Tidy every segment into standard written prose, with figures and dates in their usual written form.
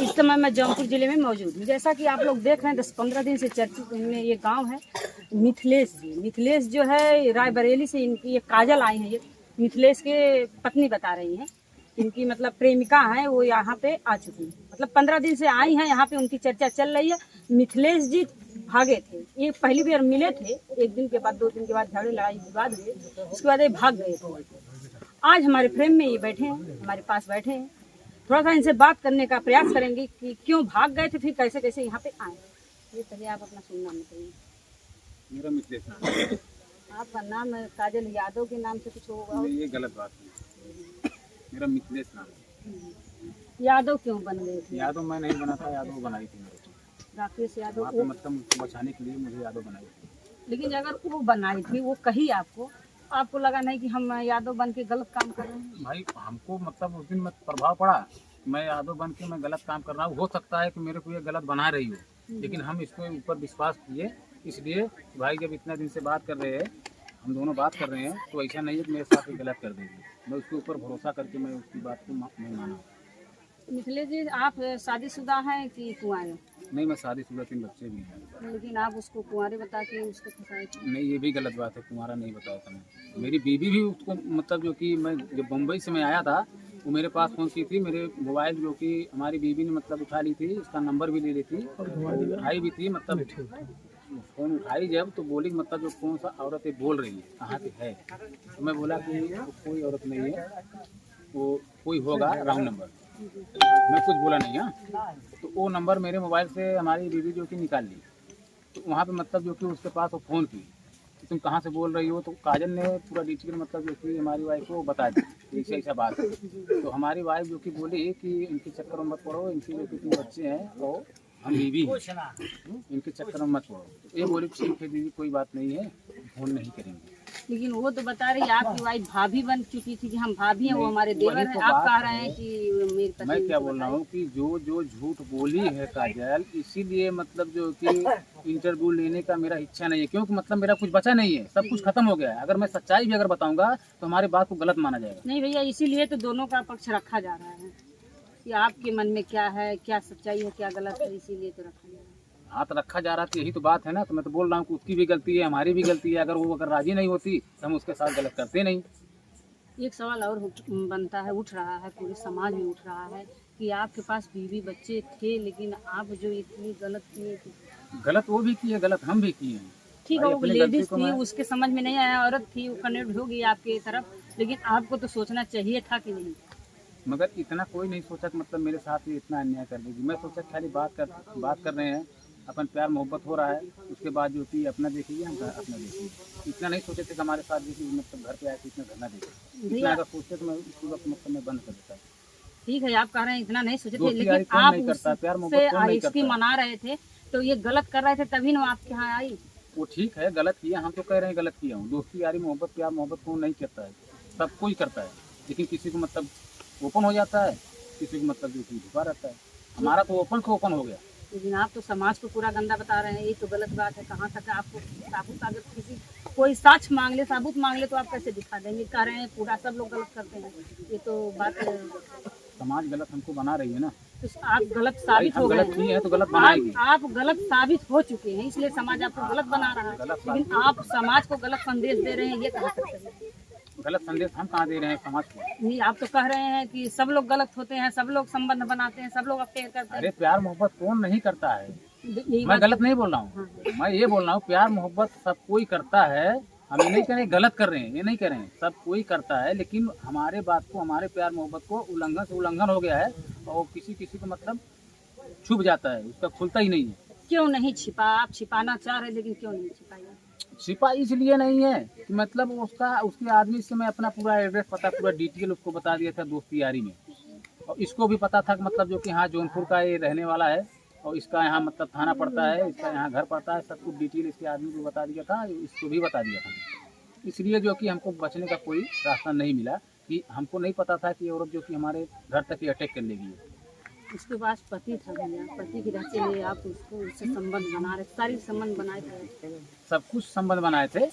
इस समय मैं जौनपुर जिले में मौजूद हूँ। जैसा कि आप लोग देख रहे हैं 10-15 दिन से चर्चित में ये गांव है मिथिलेश जी। मिथिलेश जो है रायबरेली से, इनकी ये काजल आई है, ये मिथिलेश के पत्नी बता रही हैं। इनकी मतलब प्रेमिका है, वो यहाँ पे आ चुकी है, मतलब 15 दिन से आई हैं यहाँ पे, उनकी चर्चा चल रही है। मिथिलेश जी भागे थे, ये पहली बार मिले थे, 1 दिन के बाद 2 दिन के बाद झगड़े लड़ाई विवाद हुए, उसके बाद ये भाग गए थे। आज हमारे फ्रेम में ये बैठे हैं, हमारे पास बैठे हैं। थोड़ा सा इनसे बात करने का प्रयास करेंगे कि क्यों भाग गए थे, फिर कैसे कैसे यहाँ पे आए। ये पहले आप अपना सुनना बताइए। मेरा मिथिलेश नाम। आपका नाम काजल यादव के नाम से कुछ होगा? ये गलत बात है, मेरा मिथिलेश नाम है। यादव क्यों बन गए थे? यादव मैं नहीं बना था, यादव बनाई थी मेरे को। राकेश यादव वहाँ पे मतलब उसको बचाने के लिए मुझे यादव बनाई थी। लेकिन अगर वो बनाई थी, वो कही आपको लगा नहीं कि हम यादव बन के गलत काम कर रहे हैं? भाई हमको मतलब उस दिन मत प्रभाव पड़ा, मैं यादव बन के मैं गलत काम कर रहा हूँ। हो सकता है कि मेरे को ये गलत बना रही हो, लेकिन हम इसके ऊपर विश्वास किए, इसलिए भाई जब इतना दिन से बात कर रहे हैं, हम दोनों बात कर रहे हैं, तो ऐसा नहीं है कि मेरे साथ ही गलत कर देगी। मैं उसके ऊपर भरोसा करके मैं उसकी बात को नहीं माना। मिथिलेश जी, आप शादीशुदा हैं कि कुंवारे? नहीं, मैं शादीशुदा, 3 बच्चे भी हैं। लेकिन आप उसको कुंवारे बता के उसको फंसाए थे। नहीं, ये भी गलत बात है, तुम्हारा नहीं बताया था मैं। मेरी बीवी भी उसको मतलब जो कि मैं जब बम्बई से मैं आया था, वो मेरे पास फ़ोन की थी, मेरे मोबाइल जो कि हमारी बीवी ने मतलब उठा ली थी, इसका नंबर भी ले ली थी, उठाई भी थी। मतलब फ़ोन उठाई जब, तो बोली मतलब जो कौन सा औरत है बोल रही है, कहाँ की है। तो मैं बोला कि वो कोई औरत नहीं है, वो कोई होगा रॉन्ग नंबर। मैं कुछ बोला नहीं। हाँ, तो वो नंबर मेरे मोबाइल से हमारी बीवी जो कि निकाल ली। तो वहाँ पे मतलब जो कि उसके पास वो फ़ोन की, कि तुम कहाँ से बोल रही हो। तो काजल ने पूरा डिटेल मतलब जो कि हमारी वाइफ को बता दी, ऐसा ऐसा बात है। तो हमारी वाइफ जो कि बोली कि इनके चक्कर में मत पड़ो, इनके जो कि 3 बच्चे हैं और हम बीवी हैं, इनके चक्कर में मत पड़ो। तो ये बोली ठीक है दीदी, कोई बात नहीं है, फोन नहीं करेंगे। लेकिन वो तो बता रही है आपकी वाइफ भाभी बन चुकी थी कि हम भाभी हैं, वो हमारे देवर वही हैं। तो आप बात कह रहे हैं है। कि मेरी पत्नी मैं क्या मुझसे बोल रहा बताई। हूँ कि जो झूठ बोली है काजल, इसीलिए मतलब जो कि इंटरव्यू लेने का मेरा इच्छा नहीं है, क्योंकि मतलब मेरा कुछ बचा नहीं है, सब कुछ खत्म हो गया है। अगर मैं सच्चाई भी अगर बताऊंगा तो हमारी बात को गलत माना जाएगा। नहीं भैया, इसीलिए तो दोनों का पक्ष रखा जा रहा है कि आपके मन में क्या है, क्या सच्चाई है, क्या गलत है, इसीलिए तो रखा जा रहा है। हाथ रखा जा रहा था, यही तो बात है ना। तो मैं तो बोल रहा हूँ कि उसकी भी गलती है, हमारी भी गलती है। अगर वो अगर राजी नहीं होती तो हम उसके साथ गलत करते नहीं। एक सवाल और बनता है, उठ रहा है, पूरे समाज में उठ रहा है कि आपके पास बीवी बच्चे थे, लेकिन आप जो इतनी गलत किए। गलत वो भी किए, गलत हम भी किए हैं। ठीक है, भाई वो अपनी गलती लेडीज को थी, मैं, उसके समझ में नहीं आया, औरत थी, वो कनेक्ट हो गई आपकी तरफ, लेकिन आपको तो सोचना चाहिए था कि नहीं। मगर इतना कोई नहीं सोचा कि मतलब मेरे साथ ही इतना अन्याय कर देगी। मैं सोचा खाली बात कर रहे हैं, अपन प्यार मोहब्बत हो रहा है, उसके बाद जो कि अपना देखेंगे, हम अपना देखेंगे। इतना नहीं सोचे थे कि हमारे साथ जो कि मतलब घर पे आए थे इतना धरना देखे। इतना अगर सोचते तो मैं उस वक्त मतलब मैं बंद कर देता। ठीक है, आप कह रहे हैं इतना नहीं सोचे थे, दोस्ती लेकिन यारी कौन आप नहीं करता, प्यार उससे मोहब्बत कौन नहीं इसकी करता। मना रहे थे, तो ये गलत कर रहे थे, तभी ना आपके यहाँ आई। वो ठीक है, गलत किया, हम तो कह रहे हैं गलत किया हूँ। दोस्ती यारी मोहब्बत प्यार मोहब्बत कौन नहीं करता है, सब कोई करता है। लेकिन किसी को मतलब ओपन हो जाता है, किसी को मतलब जो कि छुपा रहता है। हमारा तो ओपन से ओपन हो गया। लेकिन आप तो समाज को पूरा गंदा बता रहे हैं, ये तो गलत बात है। कहाँ तक आपको साबुत, अगर किसी कोई साक्ष्य मांग ले, साबुत मांग ले, तो आप कैसे दिखा देंगे? कह रहे हैं पूरा सब लोग गलत करते हैं, ये तो बात। समाज गलत हमको बना रही है ना। तो आप गलत भाई साबित हम हो गए गलत हैं। किए हैं तो गलत बनाएगी। आप गलत साबित हो चुके हैं, इसलिए समाज आपको गलत बना रहा है। लेकिन आप समाज को गलत संदेश दे रहे हैं, ये कहाँ तक सही है? गलत संदेश हम कहाँ दे रहे हैं समाज को? नहीं, आप तो कह रहे हैं कि सब लोग गलत होते हैं, सब लोग संबंध बनाते हैं, सब लोग अफेयर करते अरे हैं। प्यार मोहब्बत कौन नहीं करता है? यही मैं बात। गलत नहीं बोल रहा हूँ, मैं ये बोल रहा हूँ प्यार मोहब्बत सब कोई करता है। हम ये नहीं कह रहे गलत कर रहे हैं, ये नहीं कह रहे हैं, सब कोई करता है। लेकिन हमारे बात को, हमारे प्यार मोहब्बत को उल्लंघन से उल्लंघन हो गया है, और किसी किसी को मतलब छुप जाता है, उसका खुलता ही नहीं है। क्यों नहीं छिपा? आप छिपाना चाह रहे, लेकिन क्यों नहीं छिपाया? छिपा इसलिए नहीं है कि मतलब उसके आदमी से मैं अपना पूरा एड्रेस पता, पूरा डिटेल उसको बता दिया था दोस्ती यारी में। और इसको भी पता था कि मतलब जो कि हाँ जौनपुर का ये रहने वाला है, और इसका यहाँ मतलब थाना पड़ता है, इसका यहाँ घर पड़ता है, सब कुछ डिटेल इसके आदमी को बता दिया था, इसको भी बता दिया था। इसलिए जो कि हमको बचने का कोई रास्ता नहीं मिला, कि हमको नहीं पता था कि ये औरत जो कि हमारे घर तक ही अटैक कर लेगी। उसके पास पति था भैया, पति के रहते हुए आप उससे संबंध बना रहे, सारी संबंध बनाए थे। सब कुछ संबंध बनाए थे,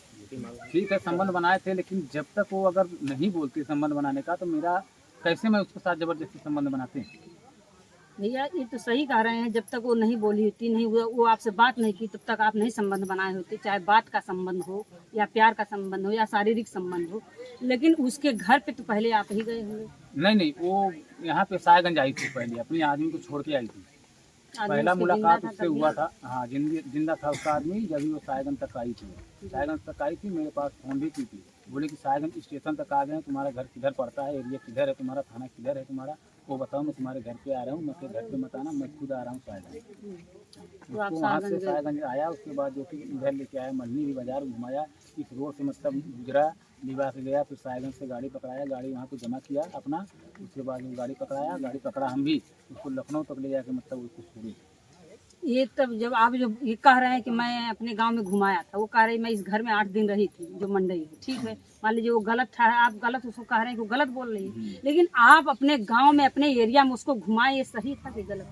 ठीक है संबंध बनाए थे, लेकिन जब तक वो अगर नहीं बोलती संबंध बनाने का, तो मेरा कैसे मैं उसके साथ जबरदस्ती संबंध बनाते हैं? भैया ये तो सही कह रहे हैं, जब तक वो नहीं बोली होती, नहीं वो आपसे बात नहीं की, तब तक आप नहीं संबंध बनाए होते, चाहे बात का संबंध हो या प्यार का संबंध हो या शारीरिक संबंध हो। लेकिन उसके घर पे तो पहले आप ही गए होंगे। नहीं नहीं, वो यहाँ पे सायगंज आई थी पहले, अपनी आदमी को छोड़ के आई थी। आदमी पहला उसके मुलाकात जिंदा था उससे तभी। हुआ था। हाँ, जिंदा था उसका आदमी, जब भी वो सायगंज तक आई थी। सायगंज तक आई थी, मेरे पास फोन भी की थी। बोले कि सायगंज स्टेशन तक आ गए, तुम्हारा घर किधर पड़ता है, एरिया किधर है तुम्हारा, थाना किधर है तुम्हारा, वो बताओ, मैं तुम्हारे घर पे आ रहा हूँ, मैं अपने घर पे मत आना, मैं खुद आ रहा हूँ सायगंज। तो आप उसको वहाँ से सागंज गए। सायगंज आया, उसके बाद जो कि इधर लेके आया, मल्हनी भी बाजार घुमाया, इस रोड से मतलब गुजरा, लीबा से गया, फिर सायगंज से गाड़ी पकड़ाया, गाड़ी वहाँ पे जमा किया अपना। उसके बाद वो गाड़ी पकड़ाया, गाड़ी पकड़ा हम भी, उसको लखनऊ तक ले जाके मतलब उसको छोड़ी। ये तब जब आप जो ये कह रहे हैं कि मैं अपने गांव में घुमाया था, वो कह रही मैं इस घर में 8 दिन रही थी, जो मंडई है, ठीक है, मान लीजिए वो गलत था, आप गलत उसको कह रहे हैं कि वो गलत बोल रही है, लेकिन आप अपने गांव में अपने एरिया में उसको घुमाए, ये सही था कि गलत?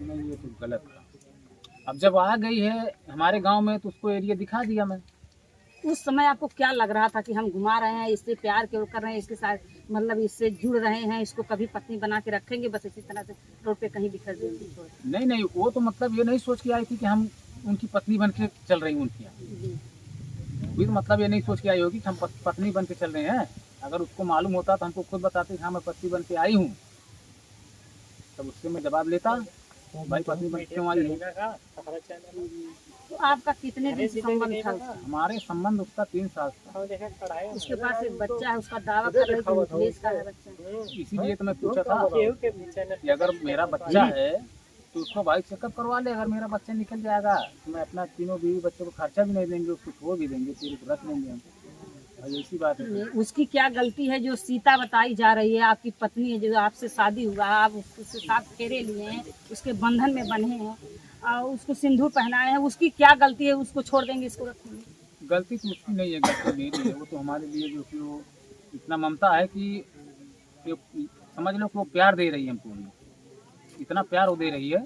नहीं, ये तो गलत था। अब जब आ गई है हमारे गांव में तो उसको एरिया दिखा दिया मैं। उस समय आपको क्या लग रहा था कि हम घुमा रहे हैं, इससे प्यार क्यों कर रहे हैं, इसके साथ मतलब इससे जुड़ रहे हैं, इसको कभी पत्नी बना के रखेंगे, बस इसी तरह से रोड पे कहीं बिखर देंगे? नहीं नहीं, वो तो मतलब ये नहीं सोच के आई थी कि हम उनकी पत्नी बन के चल रही हूँ उनकी यहाँ। जी। भी तो मतलब ये नहीं सोच के आई होगी कि हम पत्नी बन के चल रहे हैं। अगर उसको मालूम होता तो हमको खुद बताते कि हाँ मैं पत्नी बन के आई हूँ, तब उससे मैं जवाब लेता, भाई पत्नी बन के क्यों आई है। तो आपका कितने दिन से संबंध था उसका? हमारे संबंध उसका 3 साल था। उसके पास एक बच्चा है, उसका दावा कर रहे हैं कि मिथिलेश का है बच्चा। इसीलिए तो मैं पूछा था कि अगर मेरा बच्चा है तो उसको भाई चेकअप करवा ले, अगर मेरा बच्चा निकल जाएगा तो मैं अपना तीनों बीवी बच्चों को खर्चा भी नहीं देंगे, उसको छोड़ भी देंगे, फिर उसको रख लेंगे हम। भाई ऐसी बात है। उसकी क्या गलती है जो सीता बताई जा रही है, आपकी पत्नी है, जो आपसे शादी हुआ है, आप उसके साथ फेरे लिए हैं, उसके बंधन में बंधे हैं और उसको सिंदूर पहनाए हैं, उसकी क्या गलती है, उसको छोड़ देंगे, इसको रखेंगे? गलती तो उसकी नहीं है, गलती मेरी है। वो तो हमारे लिए जो कि वो इतना ममता है कि समझ लो कि वो प्यार दे रही है हमको, इतना प्यार वो दे रही है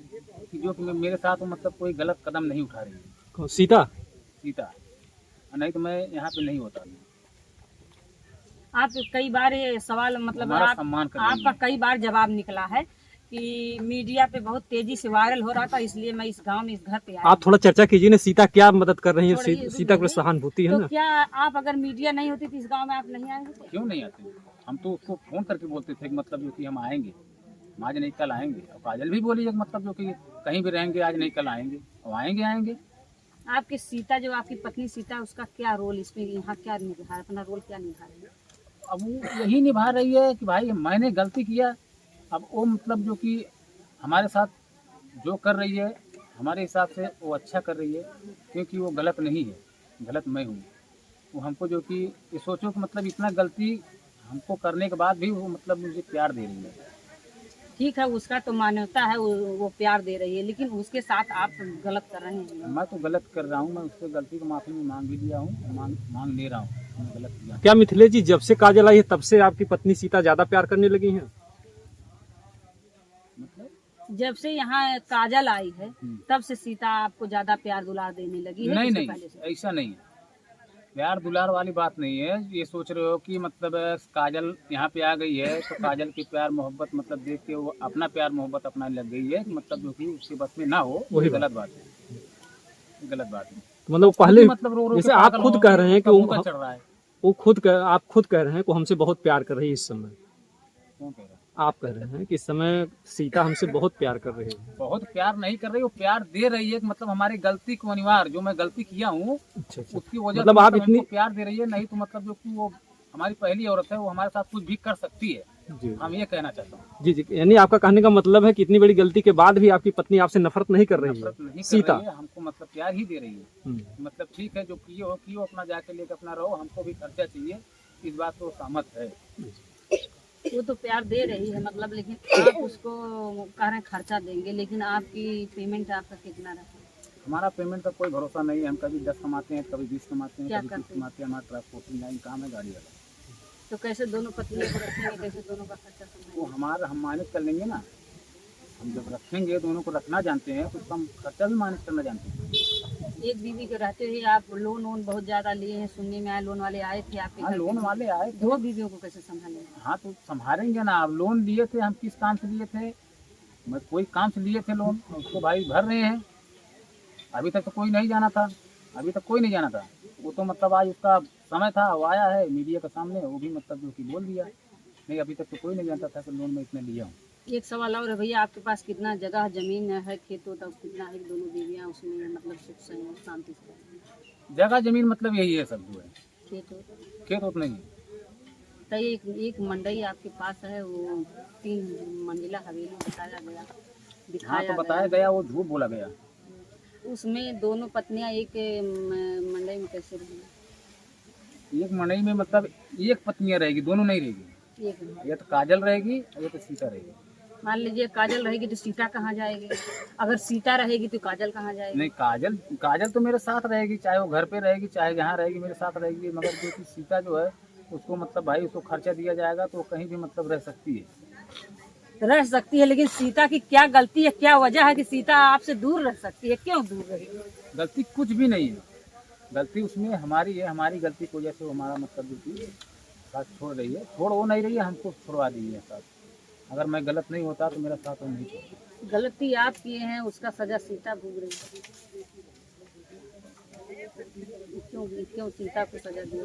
कि जो कि मेरे साथ वो मतलब कोई गलत कदम नहीं उठा रही है। सीता सीता, नहीं तो मैं यहाँ पे नहीं होता। आप कई बार ये सवाल मतलब हमारा सम्मान कर रही आपका है। कई बार जवाब निकला है कि मीडिया पे बहुत तेजी से वायरल हो रहा था, इसलिए मैं इस गांव में इस घर पे आई। आप थोड़ा चर्चा कीजिए ना, सीता क्या मदद कर रही है, थोड़ा ये सीता को सहानुभूति है तो ना। क्या आप अगर मीडिया नहीं होती तो इस गांव में आप नहीं आए होते? क्यों नहीं आते? हम तो उसको फोन करके बोलते थे कि मतलब जो कि हम आएंगे, हम आज नहीं कल आएंगे। और काजल भी बोली है कि मतलब जो कि कहीं भी रहेंगे, आज नहीं कल आएंगे, और आएंगे आएंगे। आपकी सीता, जो आपकी पत्नी सीता, उसका क्या रोल इसमें यहाँ क्या निभा, अपना रोल क्या निभा रही है? अब वो यही निभा रही है कि भाई मैंने गलती किया, अब वो मतलब जो कि हमारे साथ जो कर रही है हमारे हिसाब से वो अच्छा कर रही है, क्योंकि वो गलत नहीं है, गलत मैं हूँ। वो हमको जो कि ये सोचो कि मतलब इतना गलती हमको करने के बाद भी वो मतलब मुझे प्यार दे रही है। ठीक है, उसका तो मान्यता है, वो प्यार दे रही है, लेकिन उसके साथ आप गलत कर रहे हैं। मैं तो गलत कर रहा हूँ, मैं उससे गलती को माफ़ी में मांग भी लिया हूँ, मांग ले रहा हूँ, मैं गलत किया। क्या मिथिलेश जी, जब से काजल आई है तब से आपकी पत्नी सीता ज्यादा प्यार करने लगी हैं? मतलब जब से यहाँ काजल आई है तब से सीता आपको ज्यादा प्यार दुलार देने लगी है? नहीं इससे नहीं, पहले से? ऐसा नहीं है, प्यार दुलार वाली बात नहीं है। ये सोच रहे हो कि मतलब काजल यहाँ पे आ गई है तो काजल की प्यार मोहब्बत मतलब देख के वो अपना प्यार मोहब्बत अपनाने लग गई है, मतलब जो कि उसके बस में ना हो, वही गलत बात है, गलत बात है। मतलब पहले मतलब रो रो जैसे के आप पागल खुद हो कह रहे हैं कि उसका चढ़ रहा है। आप खुद कह रहे हैं कि हमसे बहुत प्यार कर रही है इस समय। क्यों कह रहा है? आप कह रहे हैं कि इस समय सीता हमसे बहुत प्यार कर रही है। बहुत प्यार नहीं कर रही, वो प्यार दे रही है, मतलब हमारी गलती को अनिवार्य, जो मैं गलती किया हूँ अच्छा। उसकी वजह मतलब से आप मतलब इतनी हमको प्यार दे रही है। नहीं तो मतलब जो कि वो हमारी पहली औरत है, वो हमारे साथ कुछ भी कर सकती है, जी हम ये कहना चाहता हूँ। जी, यानी आपका कहने का मतलब है कि इतनी बड़ी गलती के बाद भी आपकी पत्नी आपसे नफरत नहीं कर रही नफरत है? नहीं कर सीता रही है, हमको मतलब प्यार ही दे रही है। मतलब ठीक है, जो कियो अपना जाके लेकर अपना रहो, हमको भी खर्चा चाहिए, इस बात को सहमत है। वो तो प्यार दे रही है मतलब, लेकिन आप उसको कह रहे हैं खर्चा देंगे, लेकिन आपकी पेमेंट आपका कितना रहा? हमारा पेमेंट का कोई भरोसा नहीं है, हम कभी 10 कमाते हैं, कभी 20 कमाते हैं, क्या कभी 30 करते हैं? कमाते हैं। हमारा ट्रांसपोर्टिंग लाइन काम है, गाड़ी वाला। तो कैसे दोनों पत्नियों को रखेंगे, कैसे दोनों का खर्चा वो संभालेंगे? हम मैनेज कर लेंगे ना। हम जब रखेंगे, दोनों को रखना जानते हैं, तो हम खर्चा भी मैनेज करना जानते हैं। एक बीवी के रहते हुए आप लोन बहुत ज्यादा लिए हैं, सुनने में आया, लोन वाले आए थे आपके हाँ, घर लोन पे। वाले आए थे। 2 बीवियों को कैसे संभालेंगे? हाँ तो संभालेंगे ना। अब लोन लिए थे हम, किस काम से लिए थे? मैं कोई काम से लिए थे लोन, उसको भाई भर रहे हैं। अभी तक तो कोई नहीं जाना था, अभी तक कोई नहीं जाना था। वो तो मतलब आज उसका समय था, वो आया है मीडिया के सामने, वो भी मतलब जो कि बोल दिया। नहीं, अभी तक तो कोई नहीं जानता था कि लोन में इतने लिया हूँ। एक सवाल और है भैया, आपके पास कितना जगह जमीन है, खेत होता कितना है, दोनों बीवियाँ उसमें मतलब सुख संयोग शांति से रहें? जगह जमीन मतलब यही है, सब जो है खेत हो खेत उतना ही। तो एक मंडई आपके पास है, वो 3 मंजिला हवेली बताया गया, हाँ, तो दिखाया बताया गया, वो झूठ बोला गया। उसमें दोनों पत्नियां एक मंडई में कैसे रहेंगी? एक मड़ई में मतलब एक पत्नियां रहेगी, दोनों नहीं रहेगी। एक में। ये तो काजल रहेगी, ये तो सीता रहेगी। मान लीजिए काजल रहेगी तो सीता कहाँ जाएगी? अगर सीता रहेगी तो काजल कहाँ जाएगी? नहीं, काजल काजल तो मेरे साथ रहेगी, चाहे वो घर पे रहेगी चाहे जहाँ रहेगी मेरे साथ रहेगी। मगर जो कि सीता जो है उसको मतलब भाई उसको खर्चा दिया जाएगा तो वो कहीं भी मतलब रह सकती है। रह सकती है, लेकिन सीता की क्या गलती है, क्या वजह है कि सीता आपसे दूर रह सकती है? क्यों दूर रहेगी? गलती कुछ भी नहीं है, गलती उसमें हमारी है। हमारी गलती की वजह से वो हमारा मतलब जो कि साथ छोड़ रही है। छोड़ वो नहीं रही है, हमको छोड़वा दी है साथ। अगर मैं गलत नहीं होता तो मेरा साथ वो नहीं छोड़ती। गलती आप किए हैं, उसका सजा सीता भोग रही है। क्यों क्यों सीता को सजा दी?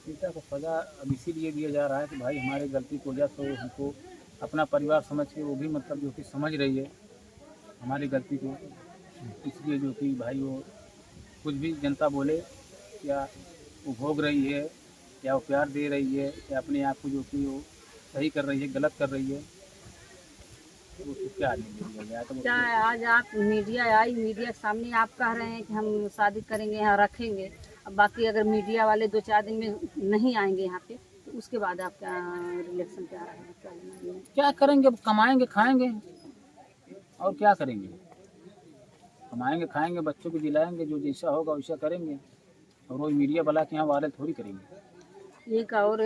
सीता को सजा अब इसीलिए दिया जा रहा है कि भाई हमारी गलती की वजह से वो हमको अपना परिवार समझ के वो भी मतलब जो कि समझ रही है हमारी गलती को। इसलिए जो कि भाई वो कुछ भी जनता बोले, या वो भोग रही है, या वो प्यार दे रही है, या अपने आप को जो कि वो सही कर रही है, गलत कर रही है, तो उसको क्या नहीं गया तो क्या आज आप मीडिया आई, मीडिया के सामने आप कह रहे हैं कि हम शादी करेंगे, यहाँ रखेंगे, अब बाकी अगर मीडिया वाले 2-4 दिन में नहीं आएंगे यहाँ पे तो उसके बाद आपका रिलेक्शन क्या रहेगा, क्या लेना है? क्या करेंगे? अब कमाएंगे खाएंगे, और क्या करेंगे? कमाएंगे खाएंगे, बच्चों को दिलाएंगे, जो जैसा होगा वैसा करेंगे। और वो मीडिया वाला के यहाँ वायरल थोड़ी करेंगे। एक और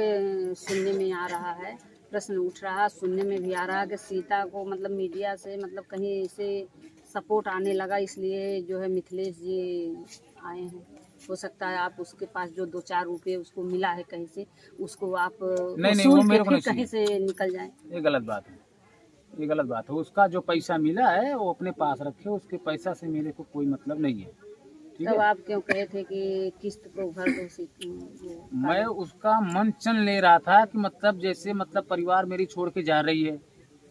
सुनने में आ रहा है, प्रश्न उठ रहा, सुनने में भी आ रहा है कि सीता को मतलब मीडिया से मतलब कहीं से सपोर्ट आने लगा, इसलिए जो है मिथिलेश जी आए हैं। हो सकता है आप उसके पास जो 2-4 रुपये उसको मिला है कहीं से, उसको आप नहीं, वो वसूल के मेरे को फिर नहीं कहीं चाहिए। से निकल जाएं। ये गलत बात है, ये गलत बात है। उसका जो पैसा मिला है वो अपने पास रखे, उसके पैसा से मेरे को कोई मतलब नहीं है। ठीक तब है, आप क्यों कहे थे कि किस्त को भर दो मैं उसका मन चन ले रहा था कि मतलब जैसे मतलब परिवार मेरी छोड़ के जा रही है,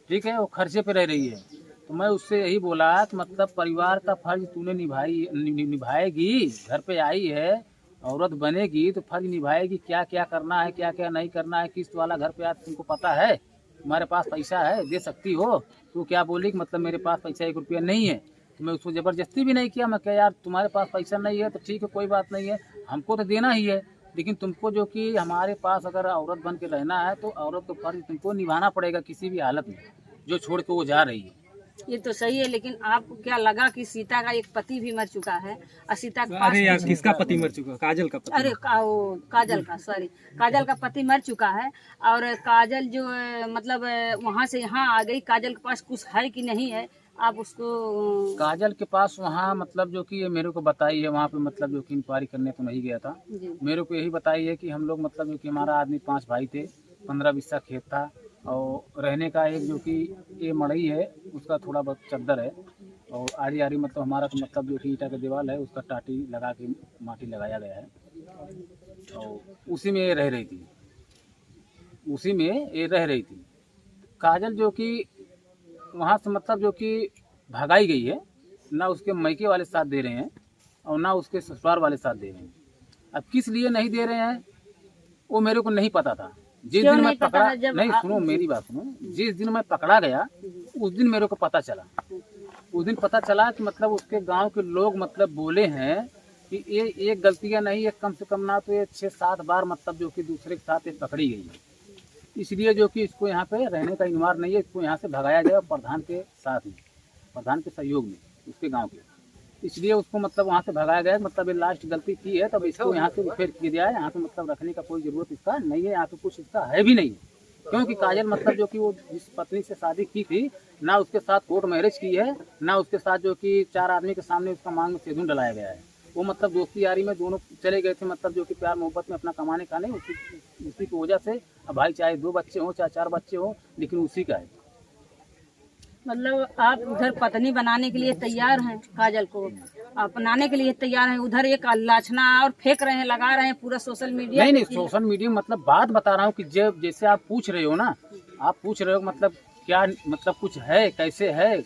ठीक है, वो खर्चे पे रह रही है, तो मैं उससे यही बोला कि मतलब परिवार का फर्ज तूने निभाएगी, घर पे आई है, औरत बनेगी तो फर्ज निभाएगी। क्या क्या करना है, क्या क्या नहीं करना है। किस्त वाला घर पे आज तुमको पता है, तुम्हारे पास पैसा है, दे सकती हो। तो क्या बोली कि मतलब मेरे पास पैसा 1 रुपया नहीं है। तो मैं उसको ज़बरदस्ती भी नहीं किया। मैं क्या यार तुम्हारे पास पैसा नहीं है तो ठीक है, कोई बात नहीं है, हमको तो देना ही है, लेकिन तुमको जो कि हमारे पास अगर औरत बन के रहना है तो औरत का फर्ज तुमको निभाना पड़ेगा किसी भी हालत में, जो छोड़ के वो जा रही है। ये तो सही है, लेकिन आपको क्या लगा कि सीता का एक पति भी मर चुका है और सीता के पास अरे यार, किसका पति मर चुका? काजल का पति। अरे वो काजल का, सॉरी, काजल का पति मर चुका है, और काजल जो मतलब वहाँ से यहाँ आ गई, काजल के पास कुछ है कि नहीं है, आप उसको काजल के पास वहाँ मतलब जो कि ये मेरे को बताई है, वहाँ पे मतलब जो कि इंक्वायरी करने तो नहीं गया था। जी मेरे को यही बताई है कि हम लोग मतलब जो कि हमारा आदमी 5 भाई थे, 15 बिस्सा खेत था, और रहने का एक जो कि ये मड़ई है उसका थोड़ा बहुत चद्दर है, और आरी आरी मतलब हमारा मतलब जो कि ईटा का दीवार है उसका टाटी लगा के माटी लगाया गया है, और उसी में ये रह रही थी, उसी में ये रह रही थी। काजल जो कि वहाँ से मतलब जो कि भगाई गई है, ना उसके मायके वाले साथ दे रहे हैं और ना उसके ससुराल वाले साथ दे रहे हैं। अब किस लिए नहीं दे रहे हैं वो मेरे को नहीं पता था। जिस क्यों दिन मैं नहीं पता पकड़ा, है? जब नहीं सुनो मेरी बात सुनो, जिस दिन मैं पकड़ा गया उस दिन मेरे को पता चला। उस दिन पता चला कि मतलब उसके गांव के लोग मतलब बोले हैं कि ये एक गलतियां नहीं है, कम से कम ना तो ये 6-7 बार मतलब जो कि दूसरे के साथ ये पकड़ी गई है। इसलिए जो कि इसको यहाँ पे रहने का इनवार नहीं है, इसको यहाँ से भगाया गया प्रधान के साथ में, प्रधान के सहयोग में उसके गांव के। इसलिए उसको मतलब वहाँ से भगाया गया। मतलब ये लास्ट गलती की है, तब इसको यहाँ से रिफेर किया गया है। यहाँ पे मतलब रखने का कोई ज़रूरत इसका नहीं है, यहाँ पे कुछ इसका है भी नहीं। क्योंकि काजल मतलब जो कि वो जिस पत्नी से शादी की थी, ना उसके साथ कोर्ट मैरिज की है, ना उसके साथ जो कि 4 आदमी के सामने उसका मांग में सेधुन डलाया गया है। वो मतलब दोस्ती यारी में दोनों चले गए थे, मतलब जो कि प्यार मोहब्बत में अपना कमाने का नहीं, उसी की वजह से अब भाई चाहे 2 बच्चे हों चाहे 4 बच्चे हों, लेकिन उसी का है। मतलब आप उधर पत्नी बनाने के लिए तैयार हैं, काजल को अपनाने के लिए तैयार हैं, उधर एक लाछना और फेंक रहे हैं, लगा रहे हैं पूरा सोशल मीडिया। नहीं नहीं, सोशल मीडिया मतलब बात बता रहा हूँ कि जब जैसे आप पूछ रहे हो ना, आप पूछ रहे हो मतलब क्या मतलब कुछ है कैसे है,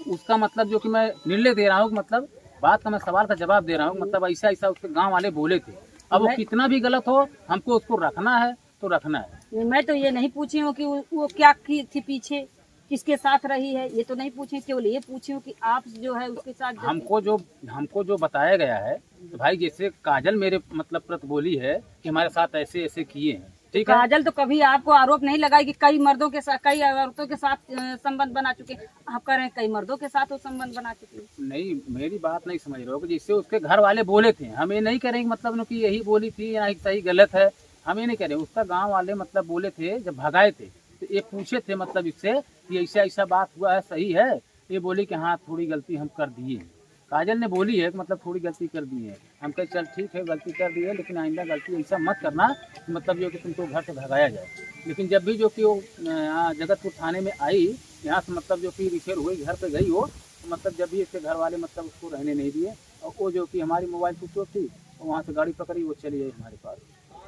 उसका मतलब जो कि मैं निर्णय दे रहा हूँ, मतलब बात का मैं सवाल का जवाब दे रहा हूँ। मतलब ऐसा ऐसा उसके गांव वाले बोले थे। अब वो कितना भी गलत हो, हमको उसको रखना है तो रखना है। मैं तो ये नहीं पूछी हूँ कि वो क्या की थी पीछे, किसके साथ रही है, ये तो नहीं पूछी। केवल ये पूछी हूँ कि आप जो है उसके साथ हमको जो बताया गया है, तो भाई जैसे काजल मेरे मतलब प्रत बोली है कि हमारे साथ ऐसे ऐसे किए हैं, ठीक है। काजल तो कभी आपको आरोप नहीं लगाई कि कई मर्दों के साथ, कई औरतों के साथ संबंध बना चुके। आप कह रहे हैं कई मर्दों के साथ वो संबंध बना चुके। नहीं, मेरी बात नहीं समझ रहे हो कि जिससे उसके घर वाले बोले थे, हम ये नहीं करेंगे मतलब कि यही बोली थी या सही गलत है, हम ये नहीं करें। उसका गांव वाले मतलब बोले थे, जब भगाए थे तो ये पूछे थे मतलब इससे कि ऐसा ऐसा बात हुआ है, सही है। ये बोली कि हाँ थोड़ी गलती हम कर दिए हैं। काजल ने बोली है कि मतलब थोड़ी गलती कर दी है। हम कहे चल ठीक है, गलती कर दी है, लेकिन आइंदा गलती ऐसा मत करना मतलब जो कि तुमको घर से भगाया जाए। लेकिन जब भी जो कि वो यहाँ जगतपुर थाने में आई, यहाँ से मतलब जो कि रिफेर हुई, घर पे गई वो, तो मतलब जब भी इसके घर वाले मतलब उसको रहने नहीं दिए, और वो जो कि हमारी मोबाइल स्विच ऑफ थी, वहाँ से गाड़ी पकड़ी, वो चली गई हमारे पास।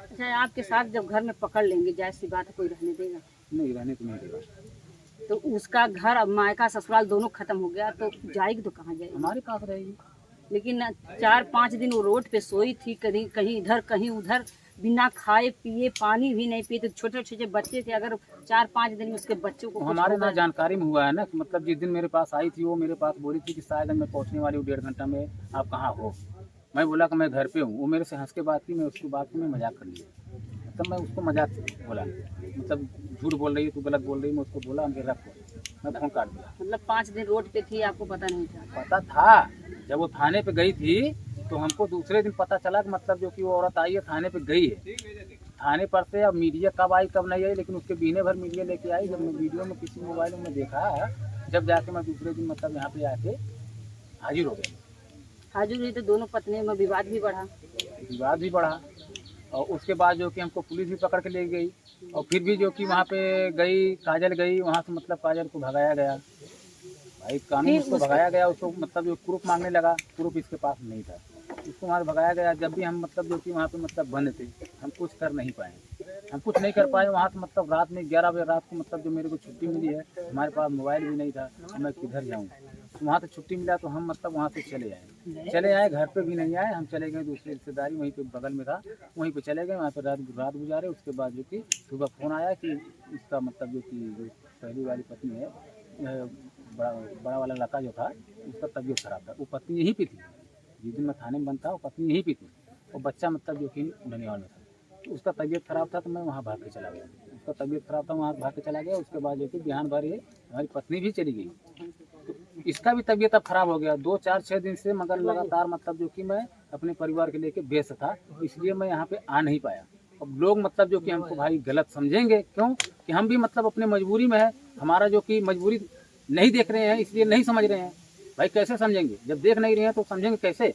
अच्छा, आपके साथ जब घर में पकड़ लेंगे, जायज़ सी बात है, कोई रहने देगा? नहीं, रहने तो नहीं देगा। तो उसका घर अब मायका ससुराल दोनों खत्म हो गया, तो जाएगी तो कहाँ जाएगी? हमारे पास रहेगी। लेकिन 4-5 दिन वो रोड पे सोई थी, कहीं कहीं इधर कहीं उधर, बिना खाए पिए, पानी भी नहीं पिए। तो छोटे छोटे बच्चे थे, अगर 4-5 दिन में उसके बच्चों को हमारे ना जानकारी में हुआ है ना कि मतलब जिस दिन मेरे पास आई थी, वो मेरे पास बोली थी कि शायद मैं पहुंचने वाली हूँ 1.5 घंटा में, आप कहाँ हो। मैं बोला कि मैं घर पे हूँ। वो मेरे से हंस के बात की, मैं उसकी बात की मैं मजाक कर लिया। मतलब मैं उसको मजाक से बोला, मतलब झूठ बोल रही है, तू गलत बोल रही है, मैं उसको बोला अंधेर रख, मैं फोन काट दिया। मतलब 5 दिन रोड पे थी, आपको पता नहीं था? पता था, जब वो थाने पे गई थी तो हमको दूसरे दिन पता चला कि मतलब जो कि वो औरत आई है, थाने पे गई है। थाने पर से अब मीडिया कब आई कब नहीं आई, लेकिन उसके बीने भर मीडिया लेके आई। जब मैं वीडियो में किसी मोबाइल में देखा, जब जाके मैं दूसरे दिन मतलब यहाँ पे आके हाजिर हो गया। हाजिर हुई तो दोनों पत्नियों में विवाद भी बढ़ा। विवाद भी बढ़ा, और उसके बाद जो कि हमको पुलिस भी पकड़ के ले गई, और फिर भी जो कि वहाँ पे गई, काजल गई, वहाँ से मतलब काजल को भगाया गया। भाई कानून उसको भगाया गया, उसको मतलब जो प्रूफ मांगने लगा, प्रूफ इसके पास नहीं था, उसको वहाँ भगाया गया। जब भी हम मतलब जो कि वहाँ पे मतलब बंद थे, हम कुछ कर नहीं पाए, हम कुछ नहीं कर पाए वहाँ से। मतलब रात में 11 बजे रात को मतलब जो मेरे को छुट्टी मिली है, हमारे पास मोबाइल भी नहीं था, मैं किधर जाऊँ। तो वहाँ से छुट्टी मिला तो हम मतलब वहाँ से चले आए, घर पे भी नहीं आए, हम चले गए दूसरी रिश्तेदारी वहीं पे बगल में था, वहीं पे चले गए, वहाँ पे रात गुजारे। उसके बाद जो कि सुबह फ़ोन आया कि इसका मतलब जो कि जो पहली वाली पत्नी है, बड़ा वाला लड़का जो था, उसका तबीयत खराब था। वो पत्नी यहीं पे थी, जिस दिन मैं थाने में बंद था वो पत्नी यहीं पे थी, और बच्चा मतलब जो कि ननियाल में था। तो उसका तबीयत खराब था, तो मैं वहाँ भाग के चला गया। उसका तबीयत खराब था, वहाँ भाग के चला गया। उसके बाद जो कि बिहान भर ये हमारी पत्नी भी चली गई, तो इसका भी तबीयत अब खराब हो गया 2-4-6 दिन से। मगर लगातार मतलब जो कि मैं अपने परिवार के लेके व्यस्त था, इसलिए मैं यहाँ पे आ नहीं पाया। अब लोग मतलब जो कि हमको भाई गलत समझेंगे, क्यों कि हम भी मतलब अपने मजबूरी में है, हमारा जो कि मजबूरी नहीं देख रहे हैं, इसलिए नहीं समझ रहे हैं। भाई कैसे समझेंगे, जब देख नहीं रहे हैं तो समझेंगे कैसे।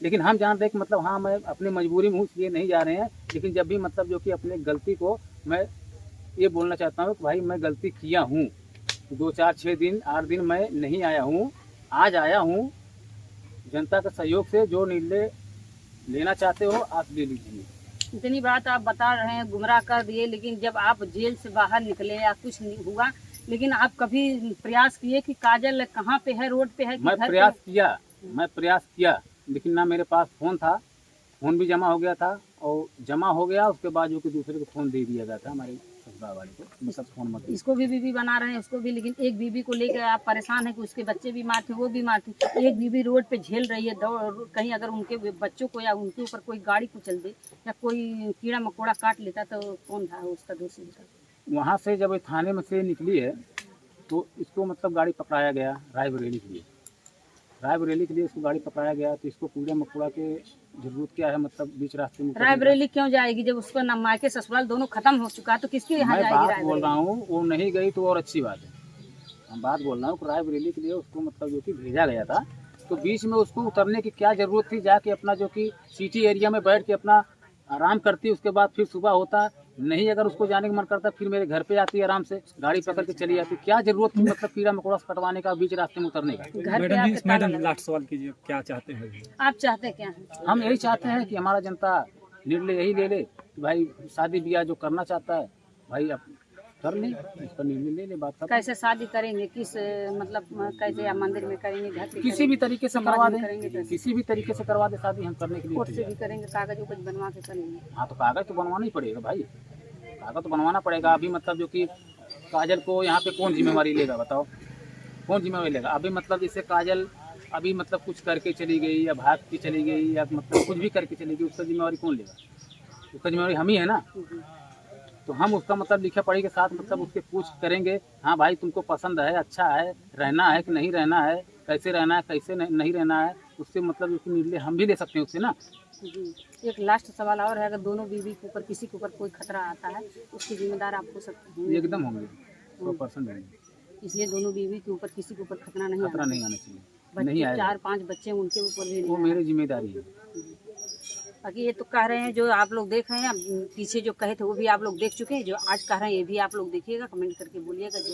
लेकिन हम जानते हैं कि मतलब हाँ मैं अपनी मजबूरी में हूँ, इसलिए नहीं जा रहे हैं। लेकिन जब भी मतलब जो कि अपने गलती को मैं ये बोलना चाहता हूँ कि भाई मैं गलती किया हूँ, 2-4-6 दिन 8 दिन मैं नहीं आया हूँ, आज आया हूँ। जनता के सहयोग से जो निर्णय लेना चाहते हो आप ले लीजिए। इतनी बात आप बता रहे हैं, गुमराह कर दिए, लेकिन जब आप जेल से बाहर निकले या कुछ नहीं हुआ, लेकिन आप कभी प्रयास किए कि काजल कहाँ पे है, रोड पे है कि मैं घर प्रयास किया, लेकिन ना मेरे पास फ़ोन था, फ़ोन भी जमा हो गया था, और जमा हो गया उसके बाद जो कि दूसरे को फ़ोन दे दिया गया था, हमारे ससुराल वाले को, मतलब फ़ोन मत। इसको भी बीबी बना रहे हैं, उसको भी, लेकिन एक बीबी को लेकर आप परेशान हैं कि उसके बच्चे बीमार थे, वो बीमार थे। एक बीबी रोड पे झेल रही है, कहीं अगर उनके बच्चों को या उनके ऊपर कोई गाड़ी कुचल दे या कोई कीड़ा मकोड़ा काट लेता तो कौन था उसका दोषी होता? वहाँ से जब थाने में से निकली है तो इसको मतलब गाड़ी पकड़ाया गया रायबरेली के लिए। रायबरेली के लिए इसको गाड़ी पकड़ाया गया, तो इसको कीड़ा मकोड़ा के जरूरत क्या है, मतलब बीच रास्ते में। रायबरेली क्यों जाएगी जब उसका ना मायके ससुराल दोनों खत्म हो चुका है, तो किसके यहाँ मैं जाएगी? बात बोल रहा हूँ, वो नहीं गई तो और अच्छी बात है। हम बात बोल रहा हूँ कि रायबरेली के लिए उसको मतलब जो कि भेजा गया था, तो बीच में उसको उतरने की क्या जरूरत थी, जाके अपना जो कि सिटी एरिया में बैठ के अपना आराम करती, उसके बाद फिर सुबह होता नहीं, अगर उसको जाने का मन करता फिर मेरे घर पे आती है, आराम से गाड़ी पकड़ के चली जाती। क्या जरूरत थी मतलब कीड़ा मकोड़ा से कटवाने का, बीच रास्ते में उतरने का। घर पे आके ताला लगा। लास्ट सवाल कीजिए, क्या चाहते हैं? आप चाहते क्या हैं? हम यही चाहते हैं कि हमारा जनता निर्णय यही ले ले कि भाई शादी ब्याह जो करना चाहता है भाई अब कर ले, इसका निर्णय ले ले, बात खत्म। कैसे शादी करेंगे, किस मतलब कैसे, या मंदिर में करेंगे, घर पे किसी भी तरीके से समाज करवा में दे, करेंगे, कैसे? किसी भी तरीके से करवा दे शादी, हम करने के लिए कोर्ट से तैयार भी करेंगे, कागज कुछ बनवा के करेंगे। हैं। हाँ तो कागज तो बनवाना ही पड़ेगा भाई, कागज तो बनवाना पड़ेगा। अभी मतलब जो कि काजल को यहाँ पे कौन जिम्मेवारी लेगा बताओ, कौन जिम्मेवारी लेगा? अभी मतलब जैसे काजल अभी मतलब कुछ करके चली गई या भाग के चली गई या मतलब कुछ भी करके चली गई, उसका जिम्मेवारी कौन लेगा? उसका जिम्मेवारी हम ही है ना। तो हम उसका मतलब लिखा पढ़ी के साथ मतलब उसके पूछ करेंगे, हाँ भाई तुमको पसंद है, अच्छा है, रहना है कि नहीं रहना है, कैसे रहना है, कैसे नहीं रहना है, उससे मतलब उसकी निर्णय हम भी ले सकते हैं उससे ना। जी, एक लास्ट सवाल और है, अगर दोनों बीवी के ऊपर किसी के ऊपर कोई खतरा आता है, उसके जिम्मेदार आप हो सकते हैं? एकदम होंगे, 100% होंगे। इसलिए दोनों बीवी के ऊपर किसी के ऊपर खतरा नहीं खतरा आना नहीं आना चाहिए, चाहिए। नहीं बच्चे आएगा, 4-5 बच्चे हैं, उनके ऊपर भी वो नहीं मेरी जिम्मेदारी है। बाकी ये तो कह रहे हैं, जो आप लोग देख रहे हैं, पीछे जो कहे थे वो भी आप लोग देख चुके हैं, जो आज कह रहे हैं ये भी आप लोग देखिएगा, कमेंट करके बोलिएगा जो